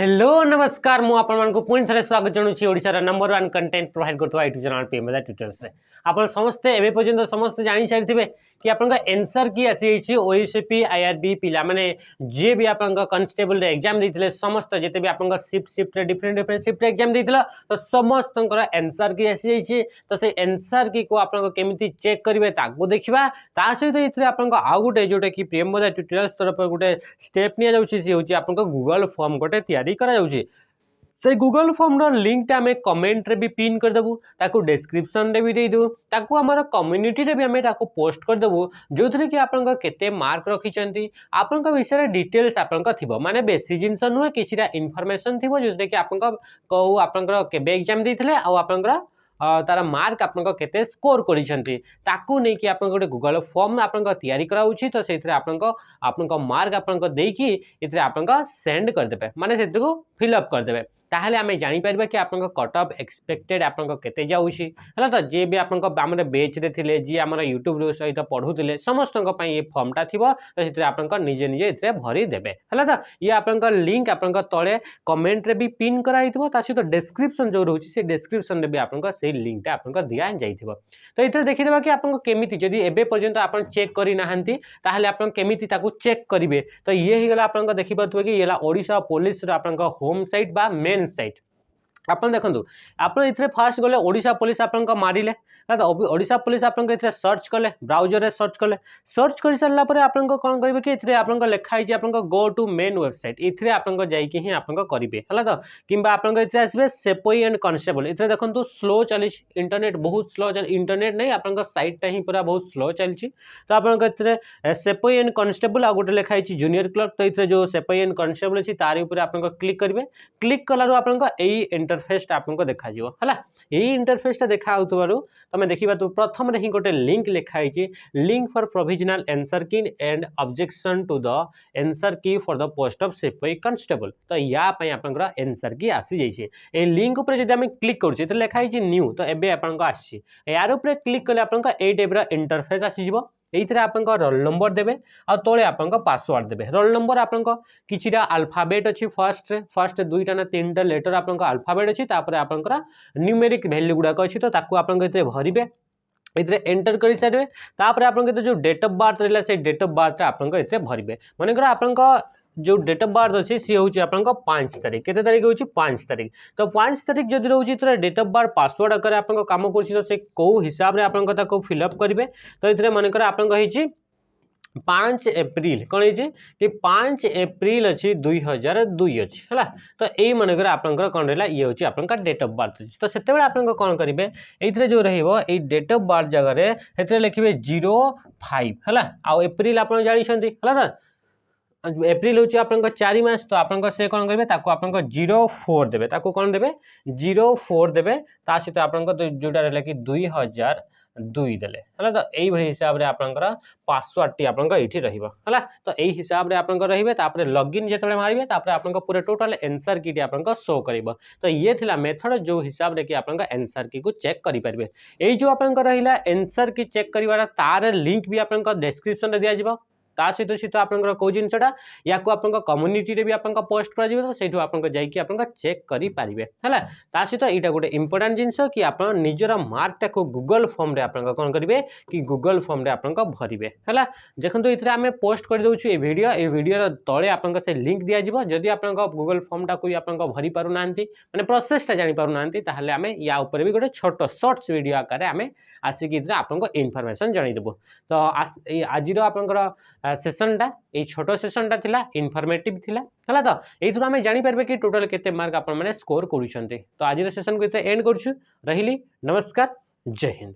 Hello नमस्कार मु आपण को पुणी थे स्वागत जनाऊँ ओडिशार नंबर 1 कंटेंट प्रोवाइड करथवा यूट्यूब चैनल पीएम ट्यूटर्स रे आपण समस्ते एबे पर्यंत समस्त जानि सारिथिबे कि आपन आंसर की आसी ओएसपी आईआरबी पिला माने जे भी आपन कांस्टेबल रे एग्जाम देथिले समस्त जेते भी आपन शिफ्ट रे डिफरेंट शिफ्ट एग्जाम देथिला तो समस्त आंसर की आसी तो से आंसर की को आपन केमिति चेक करिवे ताको देखिबा ता सहित इथरे आपन आउ गुटे जोटे कि पीएम ट्यूटर्स तरफ गुटे स्टेप निया जाउछि से होछि आपन गूगल फॉर्म गोटे तैयारी करा जाउछि से गूगल फॉर्म रो लिंक टा हमें कमेंट रे भी पिन कर देबू ताकू डिस्क्रिप्शन रे भी दे दू ताकू हमर कम्युनिटी रे भी हमें ताकू पोस्ट कर देबू जोथरे कि आपन केते मार्क रखिचंती आपन विषय रे डिटेल्स आपन थिबो माने बेसी जिंस नुहे किछिरा इन्फॉर्मेशन थिबो जोथरे कि आपन को आपन केबे एग्जाम देथिले आ आपन तार मार्क आपन केते स्कोर करिसंती ताकू नै कि आपन गोटे गूगल फॉर्म आपन तैयारी करा उची तो सेथरे आपन मार्क आपन देकी इथरे आपन सेंड कर देबे माने सेथको फिल अप कर देबे ताहले आमे जानि परबा कि आपन कट ऑफ एक्सपेक्टेड आपन केते जाउची हला तो जे भी आपन हमरे बेच रे थिले जी हमर YouTube रो सहित पढुतिले समस्त पई ये फॉर्म टा थिबो तो सेथरे आपन निजे निजे इथरे भरी देबे हला तो ये आपन लिंक आपन तळे कमेंट रे भी पिन कराइथिबो ता सहित डिस्क्रिप्शन जो रहउची से डिस्क्रिप्शन रे भी आपन से लिंक टा आपन दिया जाइथिबो तो इथरे देखि देबा कि आपन केमिति जदी एबे पर्यंत आपन चेक करि नाहंती ताहले आपन केमिति ताकू चेक करिवे तो ये ही गला आपन देखि पतबे कि येला ओडिशा पुलिस रो आपन होम साइट बा मेन साइट आपन देखंतु आपन इथरे फास्ट गले ओडिशा पुलिस आपन मारिले तो ओडिशा पुलिस आपन इथरे सर्च कले ब्राउजर रे सर्च कर सरला परे आपन कोन करिवे कि इथरे आपन लिखा हि आपन गो टू मेन वेबसाइट इथरे आपन जाई कि हि आपन करिवे हला तो किबा आपन इथरे आसीबे सेपोई एंड कांस्टेबल इथरे देखंतु स्लो चली इंटरनेट बहुत स्लो चल इंटरनेट नै आपन साइट टा हि पूरा बहुत स्लो चलची तो आपन इथरे सेपोई एंड कांस्टेबल आ गोटे लिखा हि जूनियर क्लर्क तो इथरे जो सेपोई एंड कांस्टेबल अछि तारि ऊपर आपन क्लिक करिवे क्लिक कलारो आपन एई इंटरफेस टा आपन देखा जिवो हला एई इंटरफेस टा देखा आउतबारो तमे देखिबा तो प्रथम रे ही गोटे लिंक लिखा हि link for provisional answer key and objection to the answer key for the post of sepoy constable तो या पय आपन आंसर की आसी जाइछे ए लिंक ऊपर जदि हम क्लिक करूछे तो लिखा हि न्यू तो एबे आपन आसी यार ऊपर क्लिक करले आपन ए टाइप रो इंटरफेस आसी जिवो एइथरे आपन रोल नंबर देबे आ तळे आपन पासवर्ड देबे रोल नंबर आपन किछिरा अल्फाबेट अछि फर्स्ट दुईटा ना तीनटा लेटर आपन अल्फाबेट अछि तापर आपन न्यूमेरिक वैल्यू गुडा अछि तो ताकू आपन एते भरिबे इतरे एंटर करि सारे तापर आपन के जो डेट ऑफ बर्थ रहला से डेट ऑफ बर्थ आपन इतरे भरिबे माने कर आपन जो डेट ऑफ बर्थ अछि से होची आपन 5 तारीख केते तारीख होची 5 तारीख तो 5 तारीख जदि रहउची तो डेट ऑफ बर्थ पासवर्ड आकर आपन काम करछि तो से को हिसाब रे आपन को फिल अप करिवे तो इतरे माने कर आपन हिची 5 एप्रिल कौन है कि 5 एप्रिल अच्छी 2002 अच्छी है तो यही मनकर आपंकर कौन रहा ये हूँ आप डेट ऑफ बर्थ अच्छी तो से कौन करेंगे ये जो रही डेट ऑफ बर्थ जगह लिखे 05 है आउ एप्रिल आप जानते है एप्रिल हूँ आप 4 मास तो आप से कौन करेंगे आप 04 देवे कौन देवे 04 देवे सहित आप जोटा रहा कि 2002 देले है तो यही हिसाब से आपंकर पासवर्ड टी आपन एठी रहिबो हला तो एही हिसाब रे आपन रहिबे तापर लॉगिन जेतले मारिबे तापर आपन पूरे टोटल आंसर की आपन शो करिवो तो ये थिला मेथड जो हिसाब रे कि आपन आंसर की को चेक करि परबे एही जो आपन रहिला आंसर की चेक करिवार तार लिंक भी आपन डिस्क्रिप्शन रे दिया जिवो ता सहित सहित आपन को जिनसटा या को आपन कम्युनिटी रे भी आपन पोस्ट करा जिवो तो सेठो आपन जाई कि आपन चेक करि पारिबे हला ता सहित एटा गोटे इंपोर्टेंट जिंस कि आपन निजरा मार्क टा को गूगल फॉर्म रे आपन कोन करिवे कि गूगल फॉर्म रे आपन भरिबे हला देखंतु इथरे हमें पोस्ट कर दउछु ए वीडियो तळे आपन से लिंक दिया जिवो जदि आपन गूगल फॉर्म टा कोई आपन भरि पारु नांती माने प्रोसेस टा जानि पारु नांती ताहले हमें या ऊपर भी गोटे छोटो शॉर्ट्स वीडियो आकार हमें आसी कि इथरे आपन इन्फॉर्मेशन जानि देबो तो आज रो आपन सेशन टा ए छोटो सेशन टा थिला इन्फॉर्मेटिव थिला हला तो एथुर हमें जानि परबे कि टोटल केते मार्क आपन माने स्कोर करूछन्ते तो आज रो सेशन को एंड करछु रहिली नमस्कार जय हिंद।